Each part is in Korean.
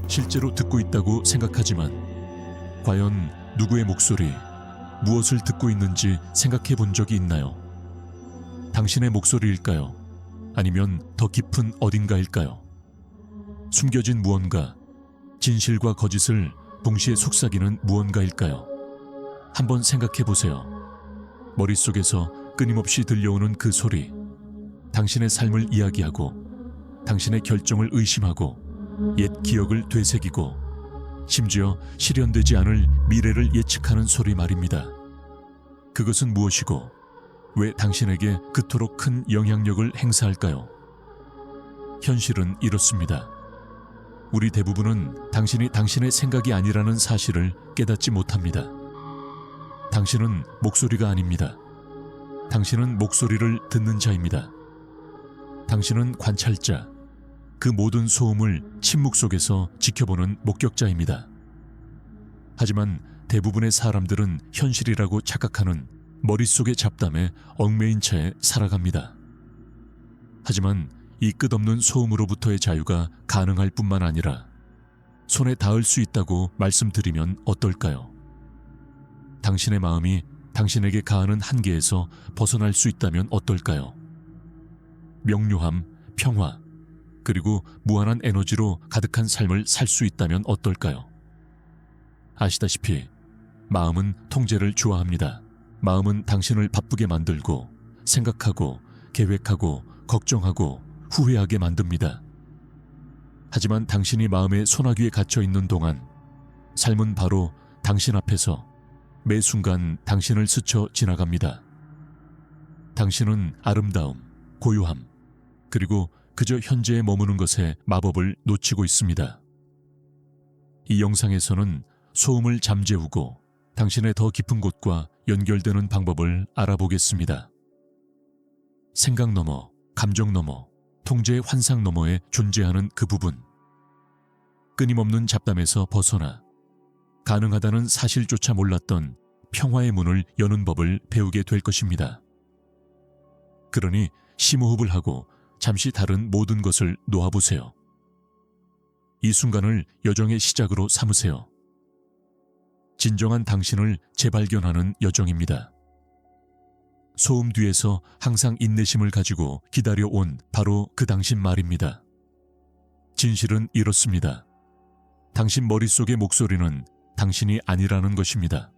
실제로 듣고 있다고 생각하지만 과연 누구의 목소리, 무엇을 듣고 있는지 생각해 본 적이 있나요? 당신의 목소리일까요? 아니면 더 깊은 어딘가일까요? 숨겨진 무언가, 진실과 거짓을 동시에 속삭이는 무언가일까요? 한번 생각해 보세요. 머릿속에서 끊임없이 들려오는 그 소리, 당신의 삶을 이야기하고 당신의 결정을 의심하고 옛 기억을 되새기고 심지어 실현되지 않을 미래를 예측하는 소리 말입니다. 그것은 무엇이고 왜 당신에게 그토록 큰 영향력을 행사할까요? 현실은 이렇습니다. 우리 대부분은 당신이 당신의 생각이 아니라는 사실을 깨닫지 못합니다. 당신은 목소리가 아닙니다. 당신은 목소리를 듣는 자입니다. 당신은 관찰자, 그 모든 소음을 침묵 속에서 지켜보는 목격자입니다. 하지만 대부분의 사람들은 현실이라고 착각하는 머릿속의 잡담에 얽매인 채 살아갑니다. 하지만 이 끝없는 소음으로부터의 자유가 가능할 뿐만 아니라 손에 닿을 수 있다고 말씀드리면 어떨까요? 당신의 마음이 당신에게 가하는 한계에서 벗어날 수 있다면 어떨까요? 명료함, 평화, 그리고 무한한 에너지로 가득한 삶을 살 수 있다면 어떨까요? 아시다시피 마음은 통제를 좋아합니다. 마음은 당신을 바쁘게 만들고 생각하고 계획하고 걱정하고 후회하게 만듭니다. 하지만 당신이 마음의 소나기에 갇혀 있는 동안 삶은 바로 당신 앞에서 매 순간 당신을 스쳐 지나갑니다. 당신은 아름다움, 고요함, 그리고 그저 현재에 머무는 것에 마법을 놓치고 있습니다. 이 영상에서는 소음을 잠재우고 당신의 더 깊은 곳과 연결되는 방법을 알아보겠습니다. 생각 너머, 감정 너머, 통제의 환상 너머에 존재하는 그 부분. 끊임없는 잡담에서 벗어나 가능하다는 사실조차 몰랐던 평화의 문을 여는 법을 배우게 될 것입니다. 그러니 심호흡을 하고 잠시 다른 모든 것을 놓아보세요. 이 순간을 여정의 시작으로 삼으세요. 진정한 당신을 재발견하는 여정입니다. 소음 뒤에서 항상 인내심을 가지고 기다려온 바로 그 당신 말입니다. 진실은 이렇습니다. 당신 머릿속의 목소리는 당신이 아니라는 것입니다.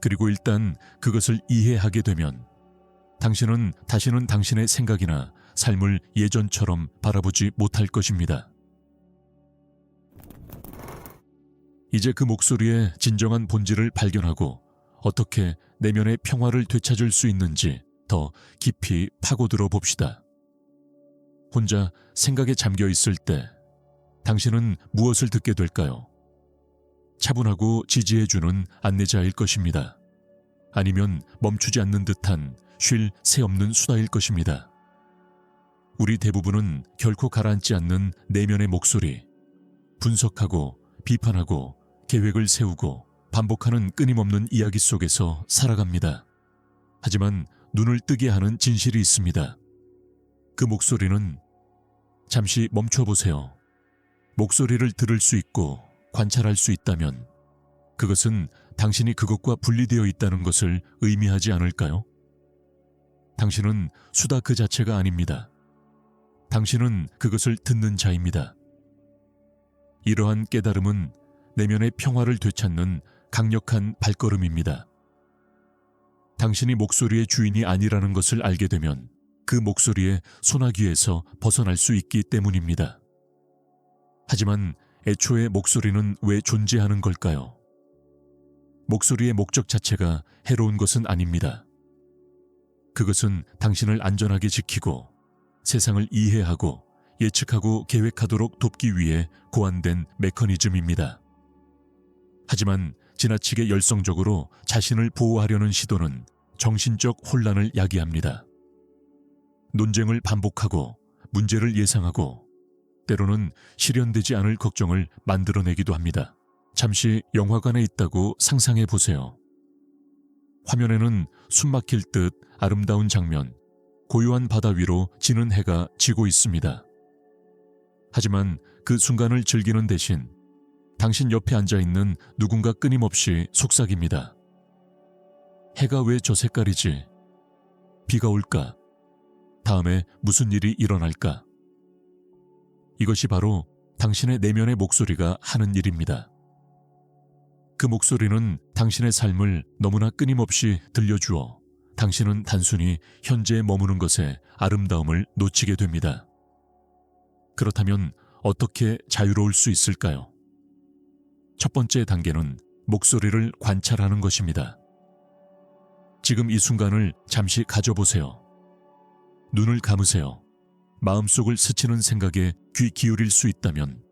그리고 일단 그것을 이해하게 되면 당신은 다시는 당신의 생각이나 삶을 예전처럼 바라보지 못할 것입니다. 이제 그 목소리의 진정한 본질을 발견하고 어떻게 내면의 평화를 되찾을 수 있는지 더 깊이 파고들어 봅시다. 혼자 생각에 잠겨 있을 때 당신은 무엇을 듣게 될까요? 차분하고 지지해주는 안내자일 것입니다. 아니면 멈추지 않는 듯한 쉴 새 없는 수다일 것입니다. 우리 대부분은 결코 가라앉지 않는 내면의 목소리, 분석하고 비판하고 계획을 세우고 반복하는 끊임없는 이야기 속에서 살아갑니다. 하지만 눈을 뜨게 하는 진실이 있습니다. 그 목소리는 잠시 멈춰보세요. 목소리를 들을 수 있고 관찰할 수 있다면 그것은 당신이 그것과 분리되어 있다는 것을 의미하지 않을까요? 당신은 수다 그 자체가 아닙니다. 당신은 그것을 듣는 자입니다. 이러한 깨달음은 내면의 평화를 되찾는 강력한 발걸음입니다. 당신이 목소리의 주인이 아니라는 것을 알게 되면 그 목소리의 소나기에서 벗어날 수 있기 때문입니다. 하지만 애초에 목소리는 왜 존재하는 걸까요? 목소리의 목적 자체가 해로운 것은 아닙니다. 그것은 당신을 안전하게 지키고 세상을 이해하고 예측하고 계획하도록 돕기 위해 고안된 메커니즘입니다. 하지만 지나치게 열성적으로 자신을 보호하려는 시도는 정신적 혼란을 야기합니다. 논쟁을 반복하고 문제를 예상하고 때로는 실현되지 않을 걱정을 만들어내기도 합니다. 잠시 영화관에 있다고 상상해 보세요. 화면에는 숨막힐 듯 아름다운 장면, 고요한 바다 위로 지는 해가 지고 있습니다. 하지만 그 순간을 즐기는 대신 당신 옆에 앉아있는 누군가 끊임없이 속삭입니다. 해가 왜 저 색깔이지? 비가 올까? 다음에 무슨 일이 일어날까? 이것이 바로 당신의 내면의 목소리가 하는 일입니다. 그 목소리는 당신의 삶을 너무나 끊임없이 들려주어 당신은 단순히 현재에 머무는 것에 아름다움을 놓치게 됩니다. 그렇다면 어떻게 자유로울 수 있을까요? 첫 번째 단계는 목소리를 관찰하는 것입니다. 지금 이 순간을 잠시 가져보세요. 눈을 감으세요. 마음속을 스치는 생각에 귀 기울일 수 있다면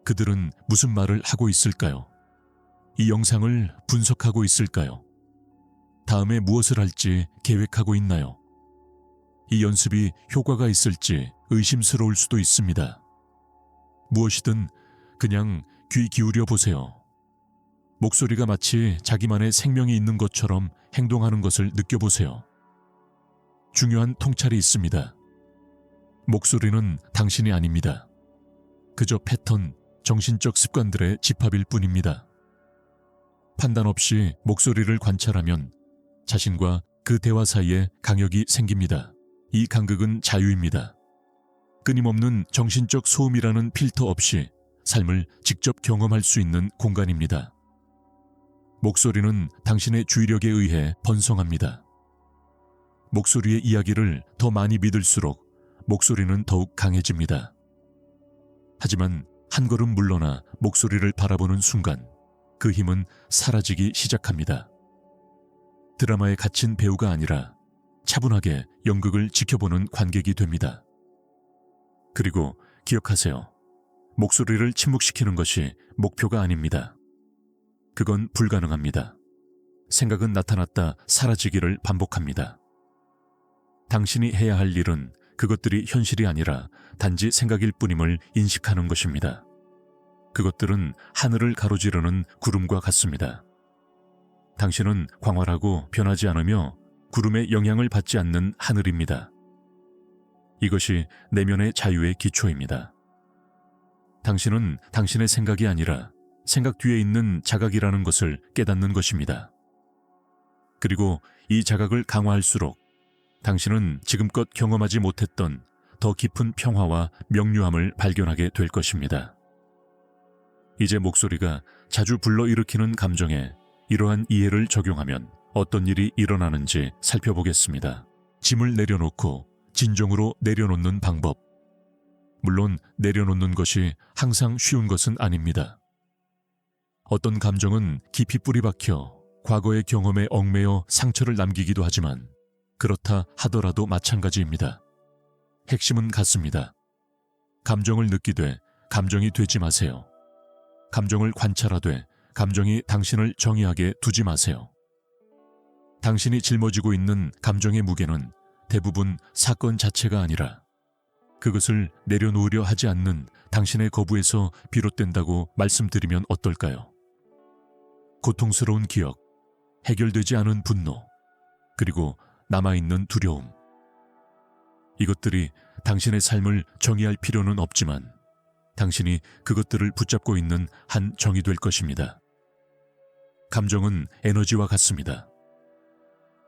그들은 무슨 말을 하고 있을까요? 이 영상을 분석하고 있을까요? 다음에 무엇을 할지 계획하고 있나요? 이 연습이 효과가 있을지 의심스러울 수도 있습니다. 무엇이든 그냥 귀 기울여 보세요. 목소리가 마치 자기만의 생명이 있는 것처럼 행동하는 것을 느껴보세요. 중요한 통찰이 있습니다. 목소리는 당신이 아닙니다. 그저 패턴, 정신적 습관들의 집합일 뿐입니다. 판단 없이 목소리를 관찰하면 자신과 그 대화 사이에 간격이 생깁니다. 이 간격은 자유입니다. 끊임없는 정신적 소음이라는 필터 없이 삶을 직접 경험할 수 있는 공간입니다. 목소리는 당신의 주의력에 의해 번성합니다. 목소리의 이야기를 더 많이 믿을수록 목소리는 더욱 강해집니다. 하지만 한 걸음 물러나 목소리를 바라보는 순간 그 힘은 사라지기 시작합니다. 드라마에 갇힌 배우가 아니라 차분하게 연극을 지켜보는 관객이 됩니다. 그리고 기억하세요. 목소리를 침묵시키는 것이 목표가 아닙니다. 그건 불가능합니다. 생각은 나타났다 사라지기를 반복합니다. 당신이 해야 할 일은 그것들이 현실이 아니라 단지 생각일 뿐임을 인식하는 것입니다. 그것들은 하늘을 가로지르는 구름과 같습니다. 당신은 광활하고 변하지 않으며 구름의 영향을 받지 않는 하늘입니다. 이것이 내면의 자유의 기초입니다. 당신은 당신의 생각이 아니라 생각 뒤에 있는 자각이라는 것을 깨닫는 것입니다. 그리고 이 자각을 강화할수록 당신은 지금껏 경험하지 못했던 더 깊은 평화와 명료함을 발견하게 될 것입니다. 이제 목소리가 자주 불러일으키는 감정에 이러한 이해를 적용하면 어떤 일이 일어나는지 살펴보겠습니다. 짐을 내려놓고 진정으로 내려놓는 방법. 물론 내려놓는 것이 항상 쉬운 것은 아닙니다. 어떤 감정은 깊이 뿌리박혀 과거의 경험에 얽매여 상처를 남기기도 하지만 그렇다 하더라도 마찬가지입니다. 핵심은 같습니다. 감정을 느끼되 감정이 되지 마세요. 감정을 관찰하되 감정이 당신을 정의하게 두지 마세요. 당신이 짊어지고 있는 감정의 무게는 대부분 사건 자체가 아니라 그것을 내려놓으려 하지 않는 당신의 거부에서 비롯된다고 말씀드리면 어떨까요? 고통스러운 기억, 해결되지 않은 분노, 그리고 남아있는 두려움. 이것들이 당신의 삶을 정의할 필요는 없지만 당신이 그것들을 붙잡고 있는 한 정이 될 것입니다. 감정은 에너지와 같습니다.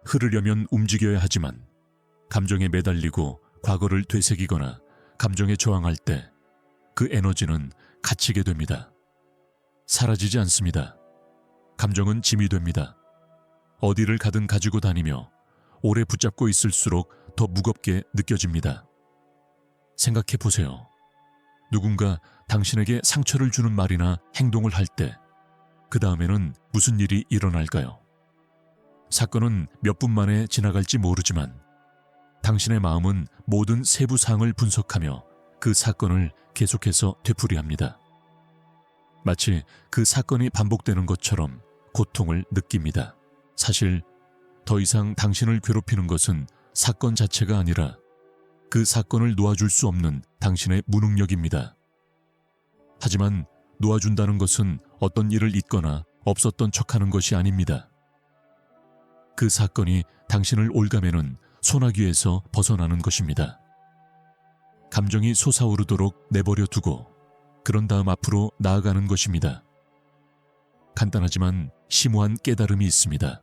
흐르려면 움직여야 하지만 감정에 매달리고 과거를 되새기거나 감정에 저항할 때 그 에너지는 갇히게 됩니다. 사라지지 않습니다. 감정은 짐이 됩니다. 어디를 가든 가지고 다니며 오래 붙잡고 있을수록 더 무겁게 느껴집니다. 생각해 보세요. 누군가 당신에게 상처를 주는 말이나 행동을 할 때 그 다음에는 무슨 일이 일어날까요? 사건은 몇 분 만에 지나갈지 모르지만 당신의 마음은 모든 세부 사항을 분석하며 그 사건을 계속해서 되풀이합니다. 마치 그 사건이 반복되는 것처럼 고통을 느낍니다. 사실 더 이상 당신을 괴롭히는 것은 사건 자체가 아니라 그 사건을 놓아줄 수 없는 당신의 무능력입니다. 하지만 놓아준다는 것은 어떤 일을 잊거나 없었던 척하는 것이 아닙니다. 그 사건이 당신을 올가매는 소나기에서 벗어나는 것입니다. 감정이 솟아오르도록 내버려 두고 그런 다음 앞으로 나아가는 것입니다. 간단하지만 심오한 깨달음이 있습니다.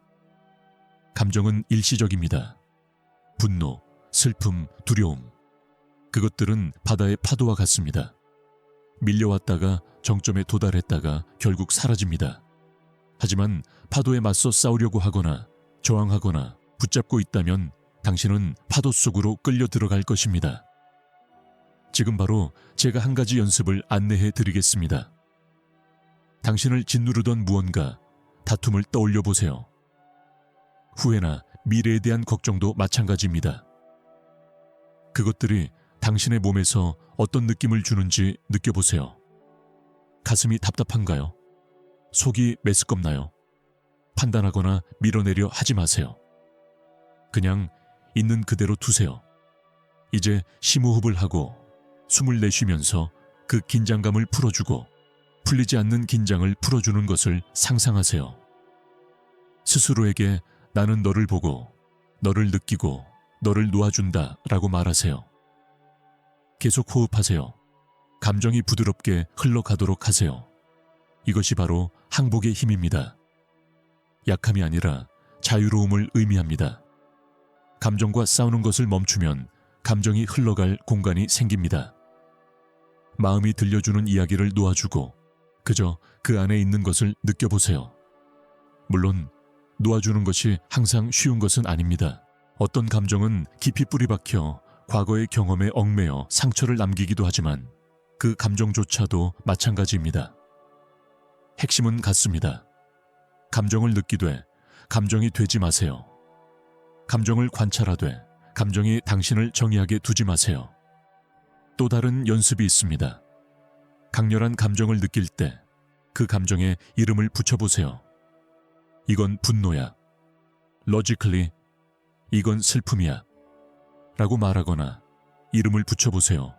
감정은 일시적입니다. 분노, 슬픔, 두려움. 그것들은 바다의 파도와 같습니다. 밀려왔다가 정점에 도달했다가 결국 사라집니다. 하지만 파도에 맞서 싸우려고 하거나 저항하거나 붙잡고 있다면 당신은 파도 속으로 끌려 들어갈 것입니다. 지금 바로 제가 한 가지 연습을 안내해 드리겠습니다. 당신을 짓누르던 무언가, 다툼을 떠올려 보세요. 후회나 미래에 대한 걱정도 마찬가지입니다. 그것들이 당신의 몸에서 어떤 느낌을 주는지 느껴보세요. 가슴이 답답한가요? 속이 메스껍나요? 판단하거나 밀어내려 하지 마세요. 그냥 있는 그대로 두세요. 이제 심호흡을 하고 숨을 내쉬면서 그 긴장감을 풀어주고 풀리지 않는 긴장을 풀어주는 것을 상상하세요. 스스로에게 나는 너를 보고 너를 느끼고 너를 놓아준다 라고 말하세요. 계속 호흡하세요. 감정이 부드럽게 흘러가도록 하세요. 이것이 바로 항복의 힘입니다. 약함이 아니라 자유로움을 의미합니다. 감정과 싸우는 것을 멈추면 감정이 흘러갈 공간이 생깁니다. 마음이 들려주는 이야기를 놓아주고 그저 그 안에 있는 것을 느껴보세요. 물론 놓아주는 것이 항상 쉬운 것은 아닙니다. 어떤 감정은 깊이 뿌리박혀 과거의 경험에 얽매여 상처를 남기기도 하지만 그 감정조차도 마찬가지입니다. 핵심은 같습니다. 감정을 느끼되 감정이 되지 마세요. 감정을 관찰하되 감정이 당신을 정의하게 두지 마세요. 또 다른 연습이 있습니다. 강렬한 감정을 느낄 때 그 감정에 이름을 붙여보세요. 이건 분노야. logically, 이건 슬픔이야. 라고 말하거나 이름을 붙여보세요.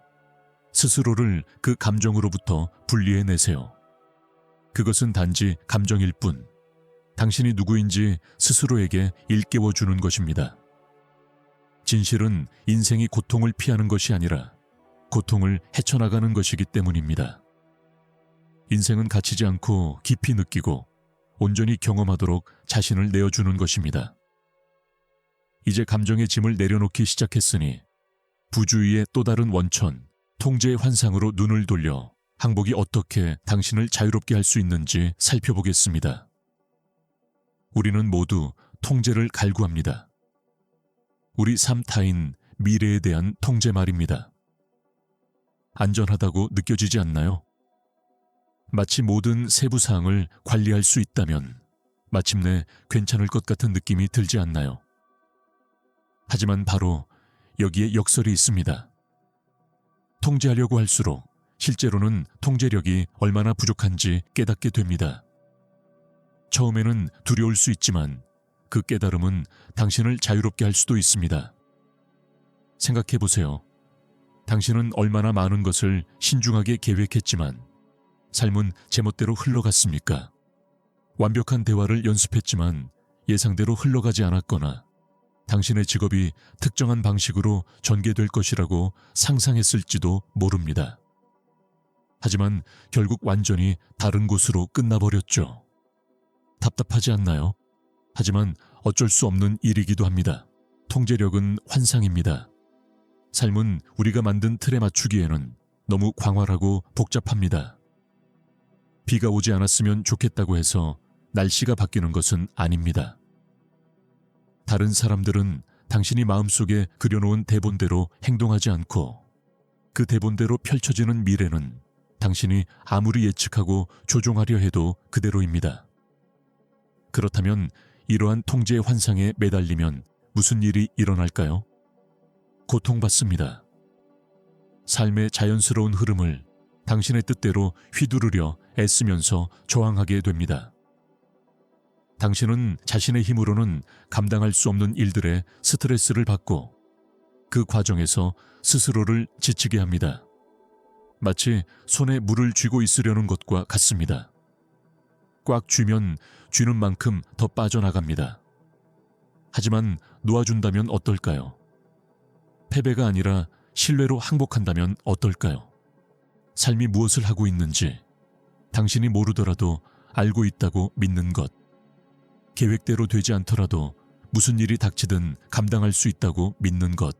스스로를 그 감정으로부터 분리해내세요. 그것은 단지 감정일 뿐, 당신이 누구인지 스스로에게 일깨워주는 것입니다. 진실은 인생이 고통을 피하는 것이 아니라 고통을 헤쳐나가는 것이기 때문입니다. 인생은 갇히지 않고 깊이 느끼고 온전히 경험하도록 자신을 내어주는 것입니다. 이제 감정의 짐을 내려놓기 시작했으니 부주의의 또 다른 원천, 통제의 환상으로 눈을 돌려 항복이 어떻게 당신을 자유롭게 할 수 있는지 살펴보겠습니다. 우리는 모두 통제를 갈구합니다. 우리 삶 타인 미래에 대한 통제 말입니다. 안전하다고 느껴지지 않나요? 마치 모든 세부 사항을 관리할 수 있다면 마침내 괜찮을 것 같은 느낌이 들지 않나요? 하지만 바로 여기에 역설이 있습니다. 통제하려고 할수록 실제로는 통제력이 얼마나 부족한지 깨닫게 됩니다. 처음에는 두려울 수 있지만 그 깨달음은 당신을 자유롭게 할 수도 있습니다. 생각해 보세요. 당신은 얼마나 많은 것을 신중하게 계획했지만 삶은 제멋대로 흘러갔습니까? 완벽한 대화를 연습했지만 예상대로 흘러가지 않았거나 당신의 직업이 특정한 방식으로 전개될 것이라고 상상했을지도 모릅니다. 하지만 결국 완전히 다른 곳으로 끝나버렸죠. 답답하지 않나요? 하지만 어쩔 수 없는 일이기도 합니다. 통제력은 환상입니다. 삶은 우리가 만든 틀에 맞추기에는 너무 광활하고 복잡합니다. 비가 오지 않았으면 좋겠다고 해서 날씨가 바뀌는 것은 아닙니다. 다른 사람들은 당신이 마음속에 그려놓은 대본대로 행동하지 않고 그 대본대로 펼쳐지는 미래는 당신이 아무리 예측하고 조종하려 해도 그대로입니다. 그렇다면 이러한 통제의 환상에 매달리면 무슨 일이 일어날까요? 고통받습니다. 삶의 자연스러운 흐름을 당신의 뜻대로 휘두르려 애쓰면서 저항하게 됩니다. 당신은 자신의 힘으로는 감당할 수 없는 일들에 스트레스를 받고 그 과정에서 스스로를 지치게 합니다. 마치 손에 물을 쥐고 있으려는 것과 같습니다. 꽉 쥐면 쥐는 만큼 더 빠져나갑니다. 하지만 놓아준다면 어떨까요? 패배가 아니라 신뢰로 항복한다면 어떨까요? 삶이 무엇을 하고 있는지 당신이 모르더라도 알고 있다고 믿는 것. 계획대로 되지 않더라도 무슨 일이 닥치든 감당할 수 있다고 믿는 것.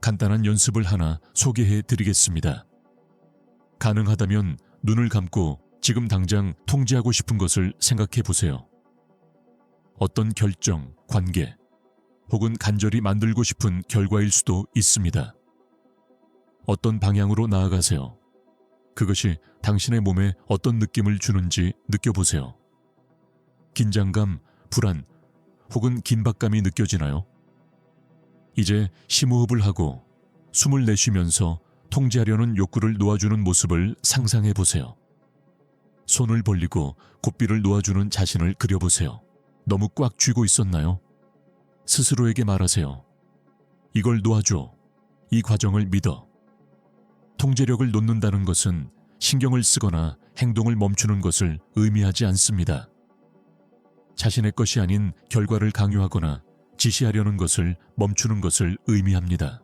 간단한 연습을 하나 소개해 드리겠습니다. 가능하다면 눈을 감고 지금 당장 통제하고 싶은 것을 생각해 보세요. 어떤 결정, 관계, 혹은 간절히 만들고 싶은 결과일 수도 있습니다. 어떤 방향으로 나아가세요. 그것이 당신의 몸에 어떤 느낌을 주는지 느껴보세요. 긴장감, 불안, 혹은 긴박감이 느껴지나요? 이제 심호흡을 하고 숨을 내쉬면서 통제하려는 욕구를 놓아주는 모습을 상상해 보세요. 손을 벌리고 고삐를 놓아주는 자신을 그려보세요. 너무 꽉 쥐고 있었나요? 스스로에게 말하세요. 이걸 놓아줘. 이 과정을 믿어. 통제력을 놓는다는 것은 신경을 쓰거나 행동을 멈추는 것을 의미하지 않습니다. 자신의 것이 아닌 결과를 강요하거나 지시하려는 것을 멈추는 것을 의미합니다.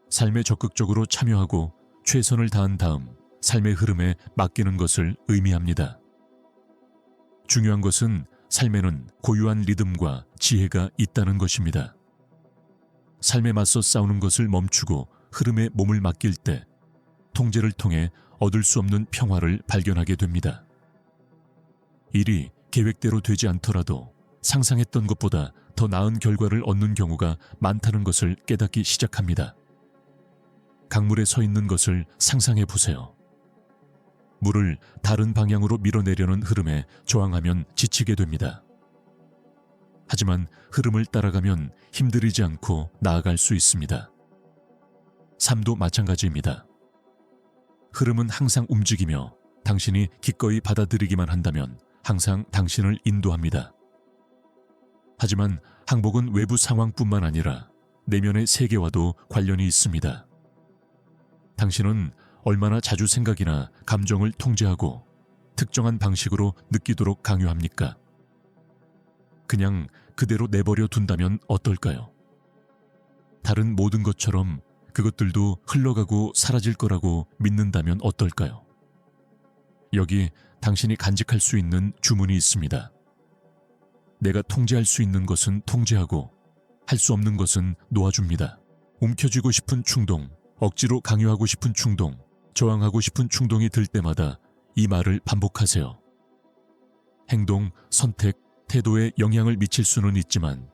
삶에 적극적으로 참여하고 최선을 다한 다음 삶의 흐름에 맡기는 것을 의미합니다. 중요한 것은 삶에는 고유한 리듬과 지혜가 있다는 것입니다. 삶에 맞서 싸우는 것을 멈추고 흐름에 몸을 맡길 때 통제를 통해 얻을 수 없는 평화를 발견하게 됩니다. 일이 계획대로 되지 않더라도 상상했던 것보다 더 나은 결과를 얻는 경우가 많다는 것을 깨닫기 시작합니다. 강물에 서 있는 것을 상상해 보세요. 물을 다른 방향으로 밀어내려는 흐름에 저항하면 지치게 됩니다. 하지만 흐름을 따라가면 힘들이지 않고 나아갈 수 있습니다. 삶도 마찬가지입니다. 흐름은 항상 움직이며 당신이 기꺼이 받아들이기만 한다면 항상 당신을 인도합니다. 하지만 항복은 외부 상황뿐만 아니라 내면의 세계와도 관련이 있습니다. 당신은 얼마나 자주 생각이나 감정을 통제하고 특정한 방식으로 느끼도록 강요합니까? 그냥 그대로 내버려 둔다면 어떨까요? 다른 모든 것처럼 그것들도 흘러가고 사라질 거라고 믿는다면 어떨까요? 여기 당신이 간직할 수 있는 주문이 있습니다. 내가 통제할 수 있는 것은 통제하고 할 수 없는 것은 놓아줍니다. 움켜쥐고 싶은 충동, 억지로 강요하고 싶은 충동, 저항하고 싶은 충동이 들 때마다 이 말을 반복하세요. 행동, 선택, 태도에 영향을 미칠 수는 있지만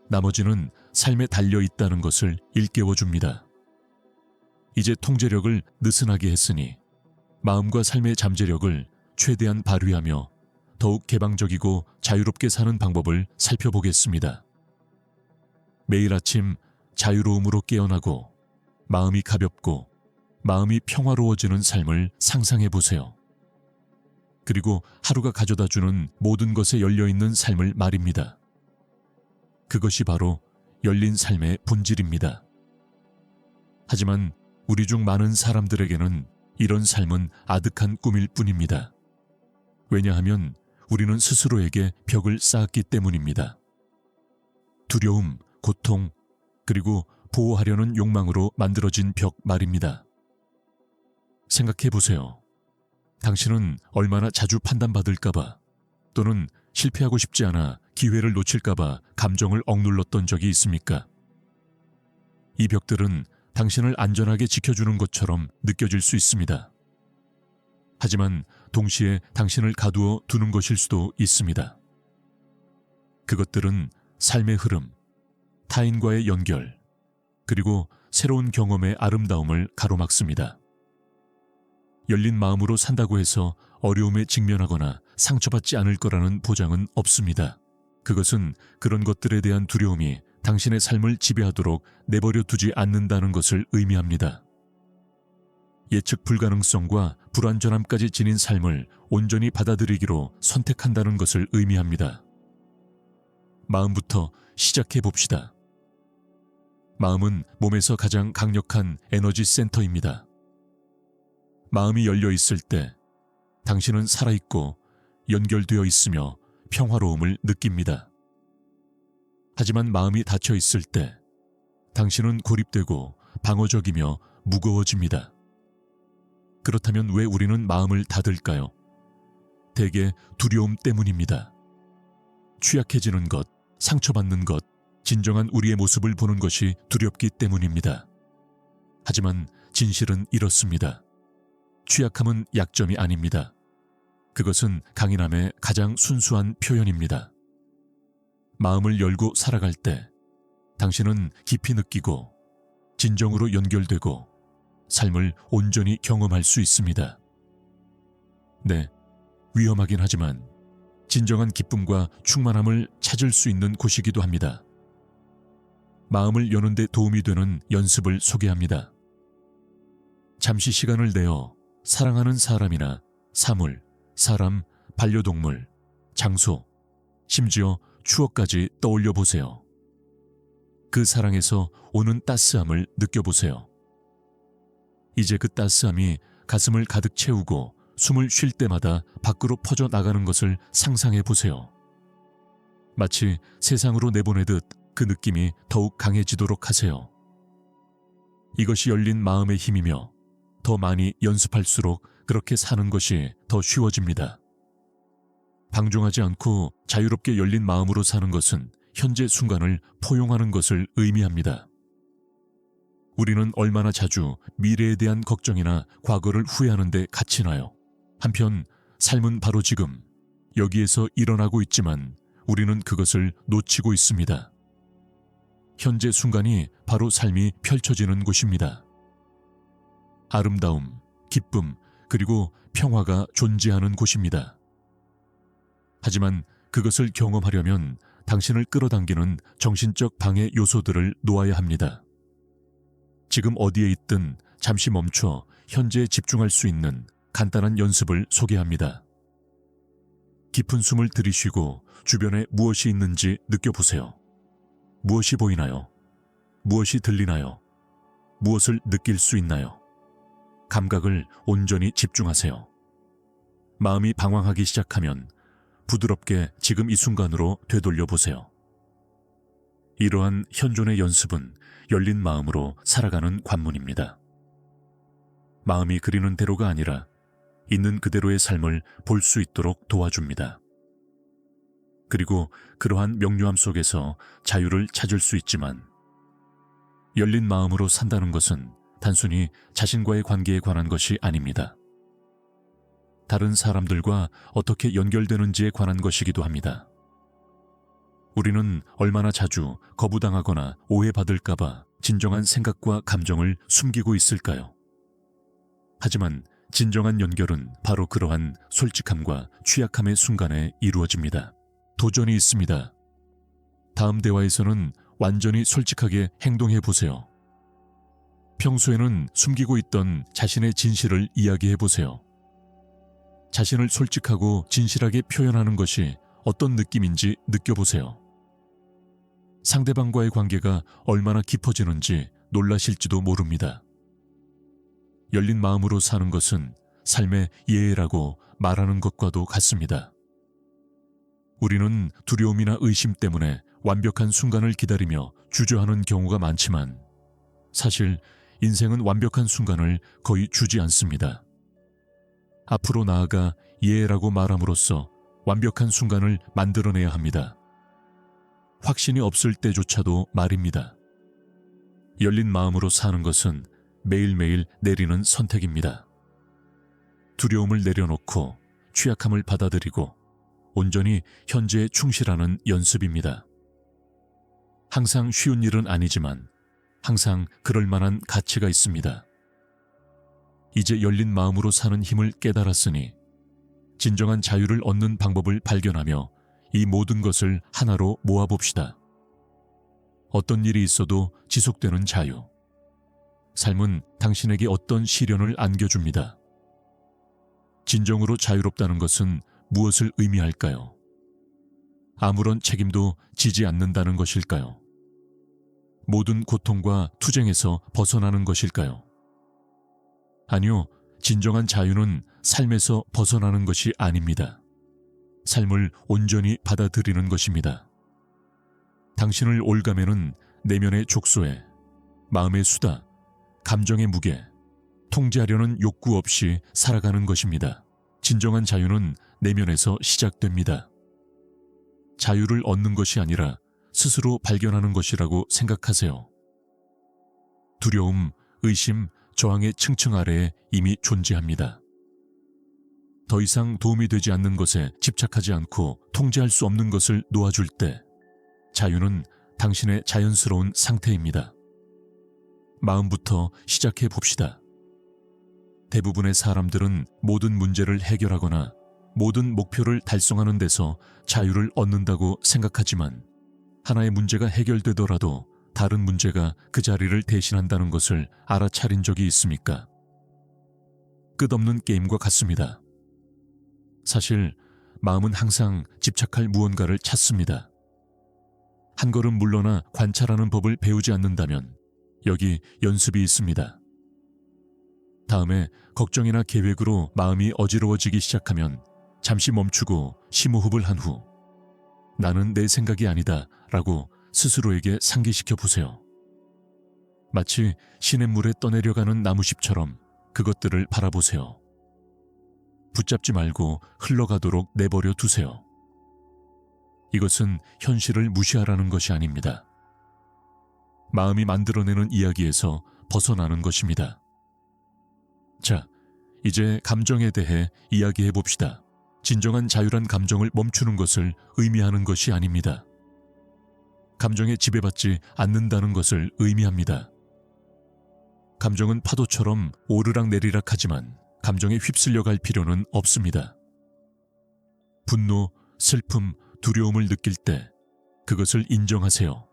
나머지는 삶에 달려 있다는 것을 일깨워줍니다. 이제 통제력을 느슨하게 했으니 마음과 삶의 잠재력을 최대한 발휘하며 더욱 개방적이고 자유롭게 사는 방법을 살펴보겠습니다. 매일 아침 자유로움으로 깨어나고 마음이 가볍고 마음이 평화로워지는 삶을 상상해 보세요. 그리고 하루가 가져다주는 모든 것에 열려있는 삶을 말입니다. 그것이 바로 열린 삶의 본질입니다. 하지만 우리 중 많은 사람들에게는 이런 삶은 아득한 꿈일 뿐입니다. 왜냐하면 우리는 스스로에게 벽을 쌓았기 때문입니다. 두려움, 고통, 그리고 보호하려는 욕망으로 만들어진 벽 말입니다. 생각해 보세요. 당신은 얼마나 자주 판단받을까봐 또는 실패하고 싶지 않아 기회를 놓칠까봐 감정을 억눌렀던 적이 있습니까? 이 벽들은 당신을 안전하게 지켜주는 것처럼 느껴질 수 있습니다. 하지만 동시에 당신을 가두어 두는 것일 수도 있습니다. 그것들은 삶의 흐름, 타인과의 연결, 그리고 새로운 경험의 아름다움을 가로막습니다. 열린 마음으로 산다고 해서 어려움에 직면하거나 상처받지 않을 거라는 보장은 없습니다. 그것은 그런 것들에 대한 두려움이 당신의 삶을 지배하도록 내버려 두지 않는다는 것을 의미합니다. 예측 불가능성과 불완전함까지 지닌 삶을 온전히 받아들이기로 선택한다는 것을 의미합니다. 마음부터 시작해 봅시다. 마음은 몸에서 가장 강력한 에너지 센터입니다. 마음이 열려 있을 때 당신은 살아있고 연결되어 있으며 평화로움을 느낍니다. 하지만 마음이 닫혀 있을 때 당신은 고립되고 방어적이며 무거워집니다. 그렇다면 왜 우리는 마음을 닫을까요? 대개 두려움 때문입니다. 취약해지는 것, 상처받는 것, 진정한 우리의 모습을 보는 것이 두렵기 때문입니다. 하지만 진실은 이렇습니다. 취약함은 약점이 아닙니다. 그것은 강인함의 가장 순수한 표현입니다. 마음을 열고 살아갈 때 당신은 깊이 느끼고 진정으로 연결되고 삶을 온전히 경험할 수 있습니다. 네, 위험하긴 하지만 진정한 기쁨과 충만함을 찾을 수 있는 곳이기도 합니다. 마음을 여는 데 도움이 되는 연습을 소개합니다. 잠시 시간을 내어 사랑하는 사람이나 사물, 사람, 반려동물, 장소, 심지어 추억까지 떠올려 보세요. 그 사랑에서 오는 따스함을 느껴보세요. 이제 그 따스함이 가슴을 가득 채우고 숨을 쉴 때마다 밖으로 퍼져 나가는 것을 상상해 보세요. 마치 세상으로 내보내듯 그 느낌이 더욱 강해지도록 하세요. 이것이 열린 마음의 힘이며 더 많이 연습할수록 그렇게 사는 것이 더 쉬워집니다. 방종하지 않고 자유롭게 열린 마음으로 사는 것은 현재 순간을 포용하는 것을 의미합니다. 우리는 얼마나 자주 미래에 대한 걱정이나 과거를 후회하는 데 갇히나요? 한편 삶은 바로 지금, 여기에서 일어나고 있지만 우리는 그것을 놓치고 있습니다. 현재 순간이 바로 삶이 펼쳐지는 곳입니다. 아름다움, 기쁨, 그리고 평화가 존재하는 곳입니다. 하지만 그것을 경험하려면 당신을 끌어당기는 정신적 방해 요소들을 놓아야 합니다. 지금 어디에 있든 잠시 멈춰 현재에 집중할 수 있는 간단한 연습을 소개합니다. 깊은 숨을 들이쉬고 주변에 무엇이 있는지 느껴보세요. 무엇이 보이나요? 무엇이 들리나요? 무엇을 느낄 수 있나요? 감각을 온전히 집중하세요. 마음이 방황하기 시작하면 부드럽게 지금 이 순간으로 되돌려 보세요. 이러한 현존의 연습은 열린 마음으로 살아가는 관문입니다. 마음이 그리는 대로가 아니라 있는 그대로의 삶을 볼 수 있도록 도와줍니다. 그리고 그러한 명료함 속에서 자유를 찾을 수 있지만 열린 마음으로 산다는 것은 단순히 자신과의 관계에 관한 것이 아닙니다. 다른 사람들과 어떻게 연결되는지에 관한 것이기도 합니다. 우리는 얼마나 자주 거부당하거나 오해받을까봐 진정한 생각과 감정을 숨기고 있을까요? 하지만 진정한 연결은 바로 그러한 솔직함과 취약함의 순간에 이루어집니다. 도전이 있습니다. 다음 대화에서는 완전히 솔직하게 행동해 보세요. 평소에는 숨기고 있던 자신의 진실을 이야기해 보세요. 자신을 솔직하고 진실하게 표현하는 것이 어떤 느낌인지 느껴보세요. 상대방과의 관계가 얼마나 깊어지는지 놀라실지도 모릅니다. 열린 마음으로 사는 것은 삶의 예라고 말하는 것과도 같습니다. 우리는 두려움이나 의심 때문에 완벽한 순간을 기다리며 주저하는 경우가 많지만 사실 인생은 완벽한 순간을 거의 주지 않습니다. 앞으로 나아가 예라고 말함으로써 완벽한 순간을 만들어내야 합니다. 확신이 없을 때조차도 말입니다. 열린 마음으로 사는 것은 매일매일 내리는 선택입니다. 두려움을 내려놓고 취약함을 받아들이고 온전히 현재에 충실하는 연습입니다. 항상 쉬운 일은 아니지만 항상 그럴 만한 가치가 있습니다. 이제 열린 마음으로 사는 힘을 깨달았으니 진정한 자유를 얻는 방법을 발견하며 이 모든 것을 하나로 모아봅시다. 어떤 일이 있어도 지속되는 자유. 삶은 당신에게 어떤 시련을 안겨줍니다. 진정으로 자유롭다는 것은 무엇을 의미할까요? 아무런 책임도 지지 않는다는 것일까요? 모든 고통과 투쟁에서 벗어나는 것일까요? 아니요, 진정한 자유는 삶에서 벗어나는 것이 아닙니다. 삶을 온전히 받아들이는 것입니다. 당신을 올가매는 내면의 족소에 마음의 수다, 감정의 무게, 통제하려는 욕구 없이 살아가는 것입니다. 진정한 자유는 내면에서 시작됩니다. 자유를 얻는 것이 아니라 스스로 발견하는 것이라고 생각하세요. 두려움, 의심, 저항의 층층 아래에 이미 존재합니다. 더 이상 도움이 되지 않는 것에 집착하지 않고 통제할 수 없는 것을 놓아줄 때 자유는 당신의 자연스러운 상태입니다. 마음부터 시작해 봅시다. 대부분의 사람들은 모든 문제를 해결하거나 모든 목표를 달성하는 데서 자유를 얻는다고 생각하지만 하나의 문제가 해결되더라도 다른 문제가 그 자리를 대신한다는 것을 알아차린 적이 있습니까? 끝없는 게임과 같습니다. 사실 마음은 항상 집착할 무언가를 찾습니다. 한 걸음 물러나 관찰하는 법을 배우지 않는다면 여기 연습이 있습니다. 다음에 걱정이나 계획으로 마음이 어지러워지기 시작하면 잠시 멈추고 심호흡을 한 후 나는 내 생각이 아니다 라고 스스로에게 상기시켜 보세요. 마치 시냇물에 떠내려가는 나무잎처럼 그것들을 바라보세요. 붙잡지 말고 흘러가도록 내버려 두세요. 이것은 현실을 무시하라는 것이 아닙니다. 마음이 만들어내는 이야기에서 벗어나는 것입니다. 자, 이제 감정에 대해 이야기해 봅시다. 진정한 자유란 감정을 멈추는 것을 의미하는 것이 아닙니다. 감정에 지배받지 않는다는 것을 의미합니다. 감정은 파도처럼 오르락내리락 하지만 감정에 휩쓸려 갈 필요는 없습니다. 분노, 슬픔, 두려움을 느낄 때 그것을 인정하세요.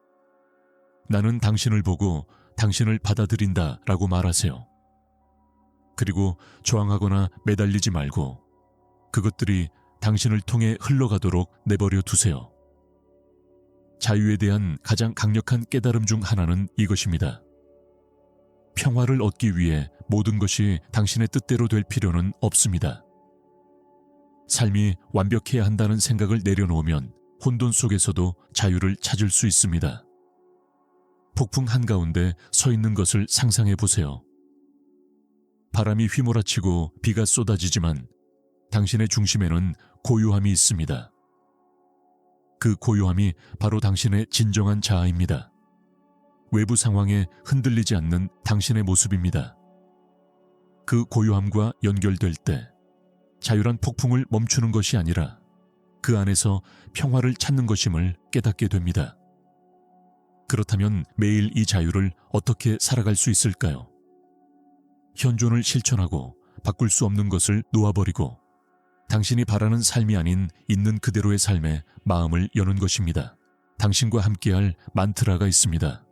나는 당신을 보고 당신을 받아들인다 라고 말하세요. 그리고 저항하거나 매달리지 말고 그것들이 당신을 통해 흘러가도록 내버려 두세요. 자유에 대한 가장 강력한 깨달음 중 하나는 이것입니다. 평화를 얻기 위해 모든 것이 당신의 뜻대로 될 필요는 없습니다. 삶이 완벽해야 한다는 생각을 내려놓으면 혼돈 속에서도 자유를 찾을 수 있습니다. 폭풍 한가운데 서 있는 것을 상상해 보세요. 바람이 휘몰아치고 비가 쏟아지지만 당신의 중심에는 고요함이 있습니다. 그 고요함이 바로 당신의 진정한 자아입니다. 외부 상황에 흔들리지 않는 당신의 모습입니다. 그 고요함과 연결될 때 자유란 폭풍을 멈추는 것이 아니라 그 안에서 평화를 찾는 것임을 깨닫게 됩니다. 그렇다면 매일 이 자유를 어떻게 살아갈 수 있을까요? 현존을 실천하고 바꿀 수 없는 것을 놓아버리고 당신이 바라는 삶이 아닌 있는 그대로의 삶에 마음을 여는 것입니다. 당신과 함께할 만트라가 있습니다.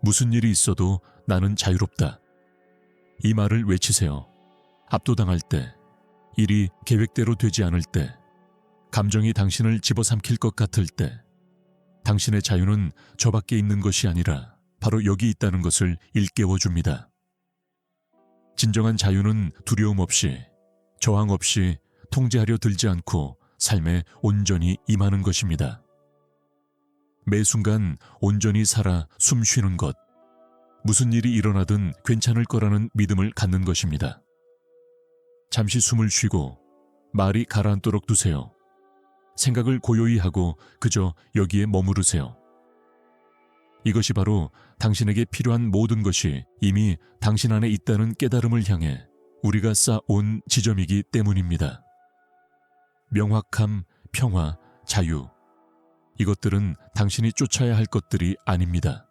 무슨 일이 있어도 나는 자유롭다. 이 말을 외치세요. 압도당할 때, 일이 계획대로 되지 않을 때, 감정이 당신을 집어삼킬 것 같을 때, 당신의 자유는 저 밖에 있는 것이 아니라 바로 여기 있다는 것을 일깨워줍니다. 진정한 자유는 두려움 없이, 저항 없이 통제하려 들지 않고 삶에 온전히 임하는 것입니다. 매 순간 온전히 살아 숨 쉬는 것, 무슨 일이 일어나든 괜찮을 거라는 믿음을 갖는 것입니다. 잠시 숨을 쉬고 말이 가라앉도록 두세요. 생각을 고요히 하고 그저 여기에 머무르세요. 이것이 바로 당신에게 필요한 모든 것이 이미 당신 안에 있다는 깨달음을 향해 우리가 쌓아온 지점이기 때문입니다. 명확함, 평화, 자유, 이것들은 당신이 쫓아야 할 것들이 아닙니다.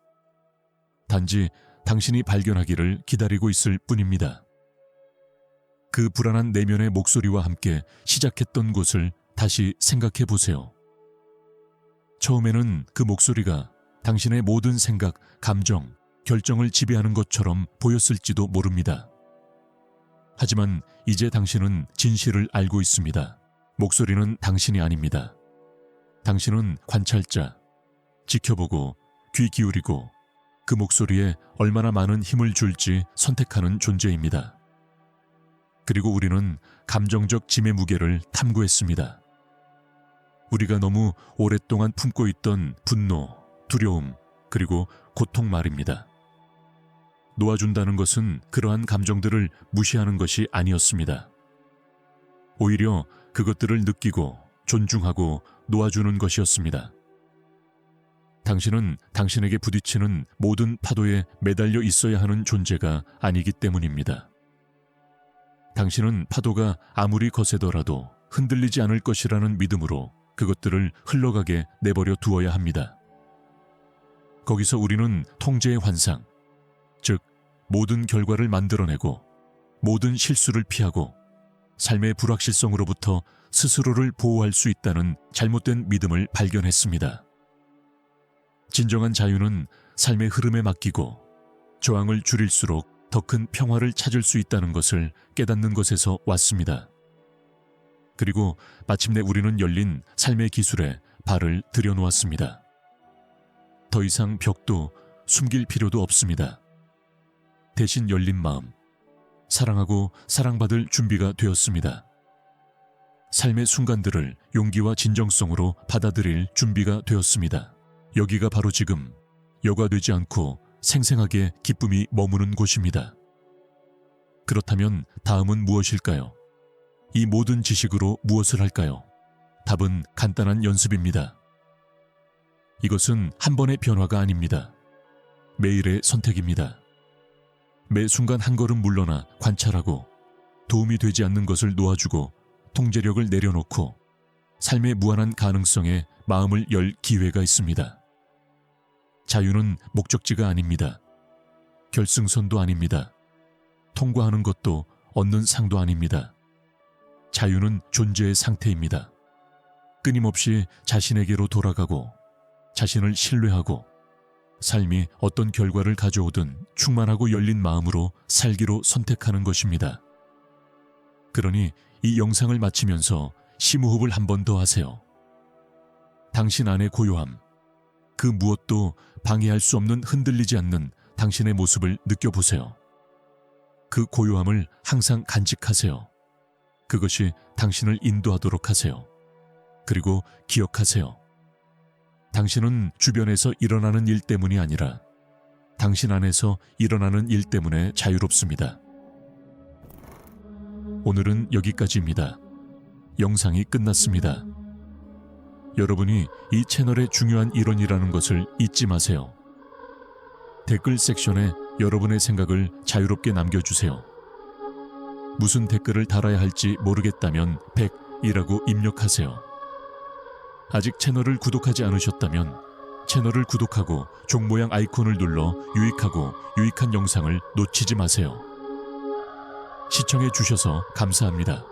단지 당신이 발견하기를 기다리고 있을 뿐입니다. 그 불안한 내면의 목소리와 함께 시작했던 곳을 다시 생각해 보세요. 처음에는 그 목소리가 당신의 모든 생각, 감정, 결정을 지배하는 것처럼 보였을지도 모릅니다. 하지만 이제 당신은 진실을 알고 있습니다. 목소리는 당신이 아닙니다. 당신은 관찰자, 지켜보고 귀 기울이고 그 목소리에 얼마나 많은 힘을 줄지 선택하는 존재입니다. 그리고 우리는 감정적 짐의 무게를 탐구했습니다. 우리가 너무 오랫동안 품고 있던 분노, 두려움, 그리고 고통 말입니다. 놓아준다는 것은 그러한 감정들을 무시하는 것이 아니었습니다. 오히려 그것들을 느끼고 존중하고 놓아주는 것이었습니다. 당신은 당신에게 부딪히는 모든 파도에 매달려 있어야 하는 존재가 아니기 때문입니다. 당신은 파도가 아무리 거세더라도 흔들리지 않을 것이라는 믿음으로 그것들을 흘러가게 내버려 두어야 합니다. 거기서 우리는 통제의 환상, 즉 모든 결과를 만들어내고 모든 실수를 피하고 삶의 불확실성으로부터 스스로를 보호할 수 있다는 잘못된 믿음을 발견했습니다. 진정한 자유는 삶의 흐름에 맡기고 저항을 줄일수록 더 큰 평화를 찾을 수 있다는 것을 깨닫는 것에서 왔습니다. 그리고 마침내 우리는 열린 삶의 기술에 발을 들여놓았습니다. 더 이상 벽도 숨길 필요도 없습니다. 대신 열린 마음, 사랑하고 사랑받을 준비가 되었습니다. 삶의 순간들을 용기와 진정성으로 받아들일 준비가 되었습니다. 여기가 바로 지금 여과되지 않고 생생하게 기쁨이 머무는 곳입니다. 그렇다면 다음은 무엇일까요? 이 모든 지식으로 무엇을 할까요? 답은 간단한 연습입니다. 이것은 한 번의 변화가 아닙니다. 매일의 선택입니다. 매 순간 한 걸음 물러나 관찰하고 도움이 되지 않는 것을 놓아주고 통제력을 내려놓고 삶의 무한한 가능성에 마음을 열 기회가 있습니다. 자유는 목적지가 아닙니다. 결승선도 아닙니다. 통과하는 것도 얻는 상도 아닙니다. 자유는 존재의 상태입니다. 끊임없이 자신에게로 돌아가고 자신을 신뢰하고 삶이 어떤 결과를 가져오든 충만하고 열린 마음으로 살기로 선택하는 것입니다. 그러니 이 영상을 마치면서 심호흡을 한 번 더 하세요. 당신 안의 고요함, 그 무엇도 방해할 수 없는 흔들리지 않는 당신의 모습을 느껴보세요. 그 고요함을 항상 간직하세요. 그것이 당신을 인도하도록 하세요. 그리고 기억하세요. 당신은 주변에서 일어나는 일 때문이 아니라 당신 안에서 일어나는 일 때문에 자유롭습니다. 오늘은 여기까지입니다. 영상이 끝났습니다. 여러분이 이 채널의 중요한 일원이라는 것을 잊지 마세요. 댓글 섹션에 여러분의 생각을 자유롭게 남겨주세요. 무슨 댓글을 달아야 할지 모르겠다면 100이라고 입력하세요. 아직 채널을 구독하지 않으셨다면 채널을 구독하고 종 모양 아이콘을 눌러 유익한 영상을 놓치지 마세요. 시청해 주셔서 감사합니다.